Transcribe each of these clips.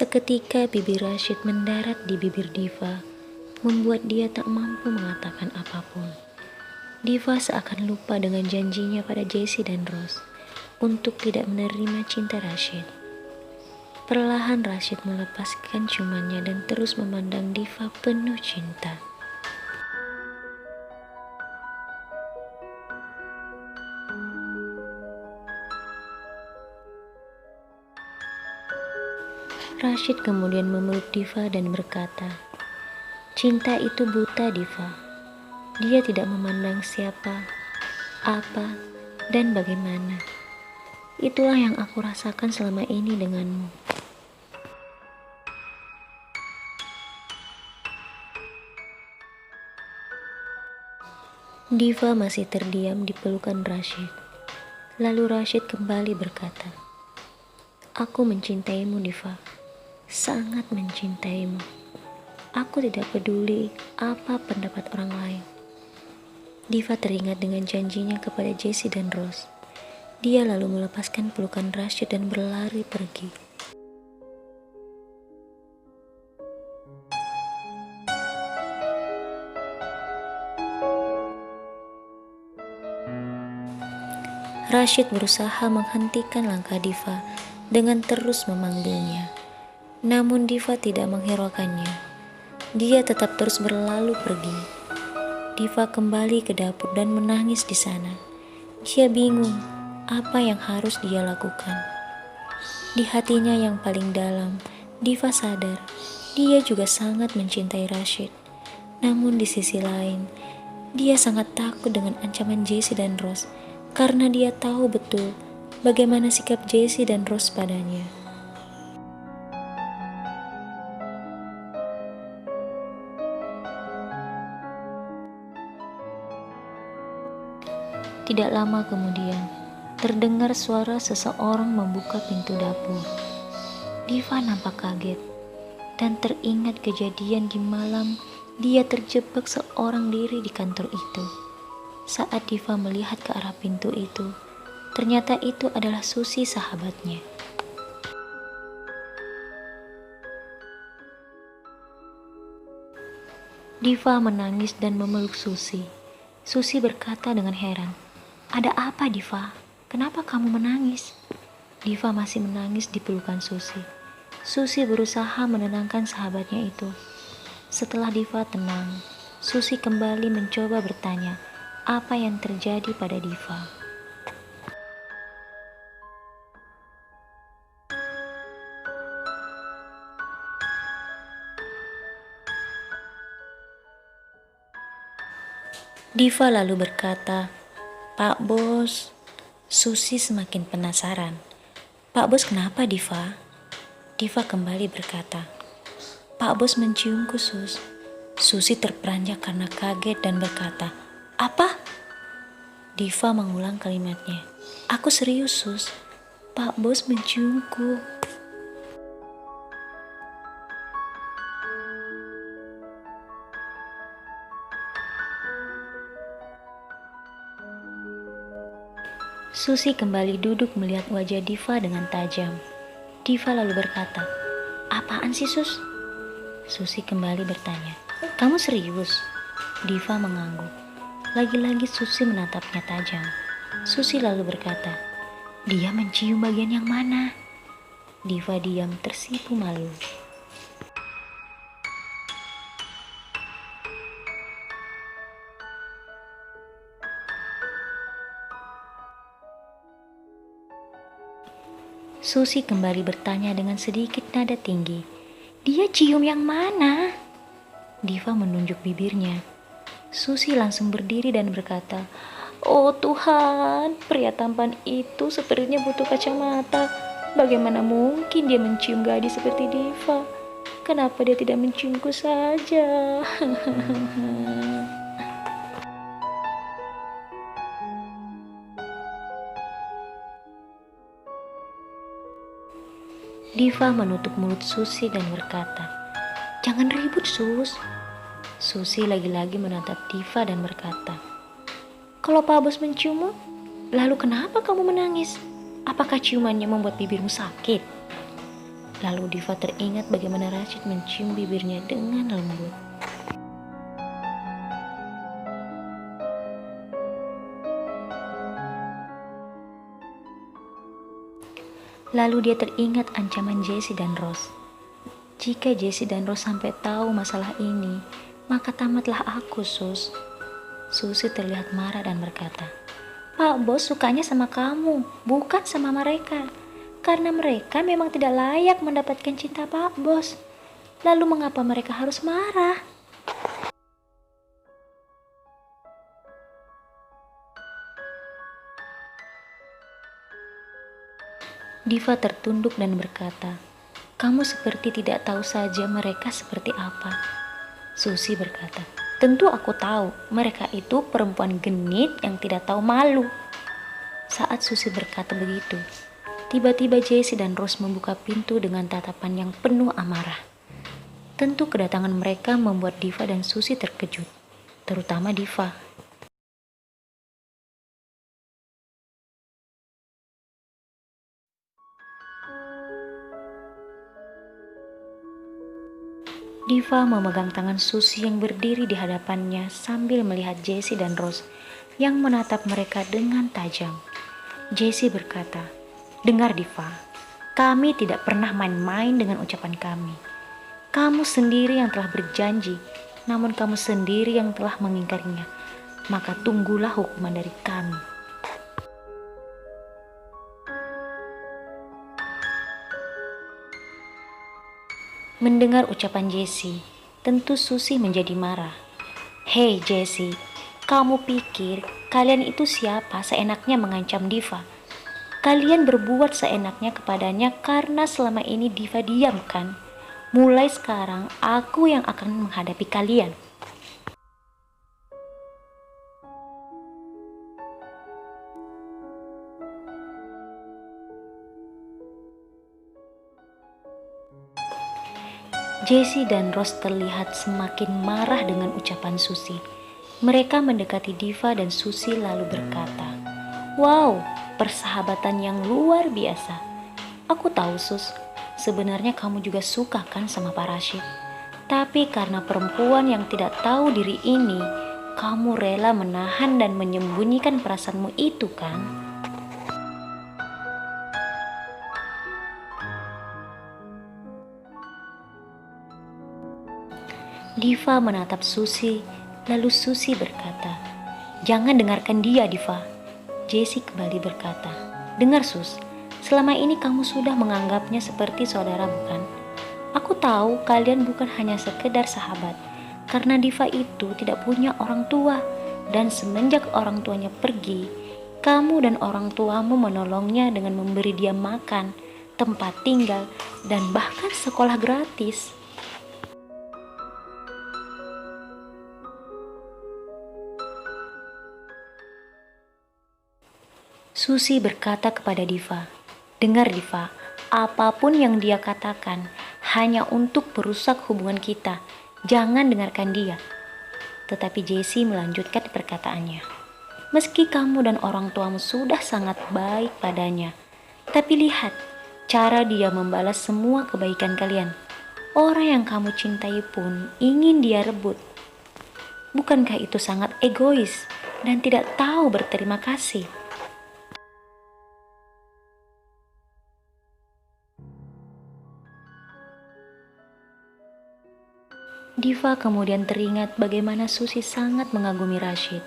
Seketika bibir Rashid mendarat di bibir Diva, membuat dia tak mampu mengatakan apapun. Diva seakan lupa dengan janjinya pada Jessie dan Rose untuk tidak menerima cinta Rashid. Perlahan Rashid melepaskan ciumannya dan terus memandang Diva penuh cinta. Rashid kemudian memeluk Diva dan berkata, "Cinta itu buta, Diva. Dia tidak memandang siapa, apa, dan bagaimana. Itulah yang aku rasakan selama ini denganmu." Diva masih terdiam di pelukan Rashid. Lalu Rashid kembali berkata, "Aku mencintaimu, Diva. Sangat mencintaimu. Aku tidak peduli apa pendapat orang lain." Diva teringat dengan janjinya kepada Jessie dan Rose. Dia lalu melepaskan pelukan Rashid dan berlari pergi. Rashid berusaha menghentikan langkah Diva dengan terus memanggilnya. Namun Diva tidak menghiraukannya. Dia tetap terus berlalu pergi. Diva kembali ke dapur dan menangis di sana. Dia bingung apa yang harus dia lakukan. Di hatinya yang paling dalam, Diva sadar dia juga sangat mencintai Rashid. Namun di sisi lain, dia sangat takut dengan ancaman Jessie dan Rose karena dia tahu betul bagaimana sikap Jessie dan Rose padanya. Tidak lama kemudian, terdengar suara seseorang membuka pintu dapur. Diva nampak kaget dan teringat kejadian di malam dia terjebak seorang diri di kantor itu. Saat Diva melihat ke arah pintu itu, ternyata itu adalah Susi, sahabatnya. Diva menangis dan memeluk Susi. Susi berkata dengan heran, "Ada apa, Diva? Kenapa kamu menangis?" Diva masih menangis di pelukan Susi. Susi berusaha menenangkan sahabatnya itu. Setelah Diva tenang, Susi kembali mencoba bertanya apa yang terjadi pada Diva. Diva lalu berkata, "Pak Bos." Susi semakin penasaran. "Pak Bos kenapa, Diva?" Diva kembali berkata, "Pak Bos menciumku, Sus." Susi terperanjat karena kaget dan berkata, "Apa?" Diva mengulang kalimatnya, "Aku serius, Sus. Pak Bos menciumku." Susi kembali duduk melihat wajah Diva dengan tajam. Diva lalu berkata, "Apaan sih, Sus?" Susi kembali bertanya, "Kamu serius?" Diva mengangguk. Lagi-lagi Susi menatapnya tajam. Susi lalu berkata, "Dia mencium bagian yang mana?" Diva diam tersipu malu. Susi kembali bertanya dengan sedikit nada tinggi, "Dia cium yang mana?" Diva menunjuk bibirnya. Susi langsung berdiri dan berkata, "Oh Tuhan, pria tampan itu sepertinya butuh kacamata. Bagaimana mungkin dia mencium gadis seperti Diva? Kenapa dia tidak menciumku saja?" Diva menutup mulut Susi dan berkata, "Jangan ribut, Sus." Susi lagi-lagi menatap Diva dan berkata, "Kalau Pak Bos menciummu, lalu kenapa kamu menangis? Apakah ciumannya membuat bibirmu sakit?" Lalu Diva teringat bagaimana Rashid mencium bibirnya dengan lembut. Lalu dia teringat ancaman Jessie dan Rose. Jika Jessie dan Rose sampai tahu masalah ini, maka tamatlah aku, Sus. Susi terlihat marah dan berkata, Pak Bos sukanya sama kamu, bukan sama mereka. Karena mereka memang tidak layak mendapatkan cinta Pak Bos. Lalu mengapa mereka harus marah? Diva tertunduk dan berkata, kamu seperti tidak tahu saja mereka seperti apa. Susi berkata, tentu aku tahu, mereka itu perempuan genit yang tidak tahu malu. Saat Susi berkata begitu, tiba-tiba Jessie dan Rose membuka pintu dengan tatapan yang penuh amarah. Tentu kedatangan mereka membuat Diva dan Susi terkejut, terutama Diva. Diva memegang tangan Susi yang berdiri di hadapannya sambil melihat Jessie dan Rose yang menatap mereka dengan tajam. Jessie berkata, dengar Diva, kami tidak pernah main-main dengan ucapan kami. Kamu sendiri yang telah berjanji, namun kamu sendiri yang telah mengingkarinya. Maka tunggulah hukuman dari kami. Mendengar ucapan Jessie, tentu Susi menjadi marah. Hei Jessie, kamu pikir kalian itu siapa seenaknya mengancam Diva? Kalian berbuat seenaknya kepadanya karena selama ini Diva diam kan? Mulai sekarang aku yang akan menghadapi kalian. Jessie dan Rose terlihat semakin marah dengan ucapan Susi. Mereka mendekati Diva dan Susi lalu berkata, wow, persahabatan yang luar biasa. Aku tahu Sus, sebenarnya kamu juga suka kan sama Pak Rashid. Tapi karena perempuan yang tidak tahu diri ini, kamu rela menahan dan menyembunyikan perasaanmu itu kan? Diva menatap Susi, lalu Susi berkata, jangan dengarkan dia Diva. Jessie kembali berkata, dengar Sus, selama ini kamu sudah menganggapnya seperti saudara bukan? Aku tahu kalian bukan hanya sekedar sahabat, karena Diva itu tidak punya orang tua, dan semenjak orang tuanya pergi, kamu dan orang tuamu menolongnya dengan memberi dia makan, tempat tinggal, dan bahkan sekolah gratis. Susi berkata kepada Diva, dengar Diva, apapun yang dia katakan hanya untuk merusak hubungan kita, jangan dengarkan dia. Tetapi Jessie melanjutkan perkataannya, meski kamu dan orang tuamu sudah sangat baik padanya, tapi lihat cara dia membalas semua kebaikan kalian. Orang yang kamu cintai pun ingin dia rebut. Bukankah itu sangat egois dan tidak tahu berterima kasih? Diva kemudian teringat bagaimana Susi sangat mengagumi Rashid.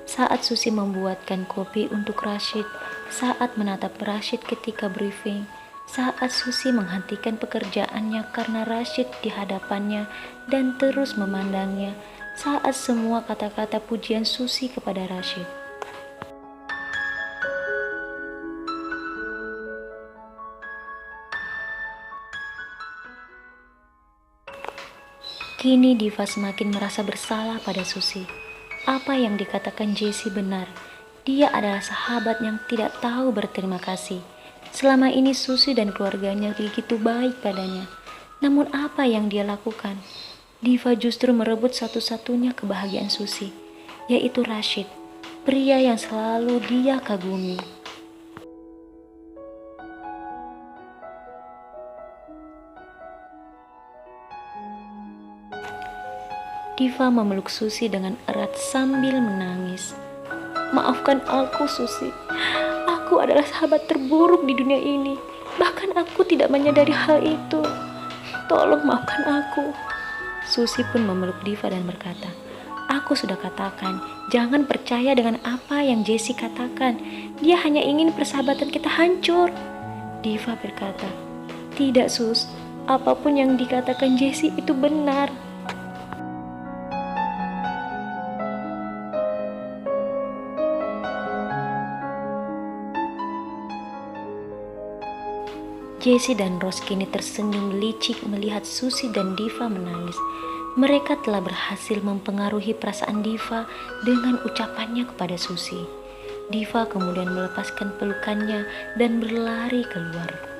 Saat Susi membuatkan kopi untuk Rashid, saat menatap Rashid ketika briefing, saat Susi menghentikan pekerjaannya karena Rashid di hadapannya dan terus memandangnya, saat semua kata-kata pujian Susi kepada Rashid. Kini Diva semakin merasa bersalah pada Susi. Apa yang dikatakan Jessie benar. Dia adalah sahabat yang tidak tahu berterima kasih. Selama ini Susi dan keluarganya begitu baik padanya. Namun apa yang dia lakukan? Diva justru merebut satu-satunya kebahagiaan Susi, yaitu Rashid, pria yang selalu dia kagumi. Diva memeluk Susi dengan erat sambil menangis. "Maafkan aku, Susi. Aku adalah sahabat terburuk di dunia ini. Bahkan aku tidak menyadari hal itu. Tolong maafkan aku." Susi pun memeluk Diva dan berkata, "Aku sudah katakan, jangan percaya dengan apa yang Jessie katakan. Dia hanya ingin persahabatan kita hancur." Diva berkata, "Tidak, Sus. Apapun yang dikatakan Jessie itu benar." Jessie dan Rose kini tersenyum licik melihat Susi dan Diva menangis. Mereka telah berhasil mempengaruhi perasaan Diva dengan ucapannya kepada Susi. Diva kemudian melepaskan pelukannya dan berlari keluar.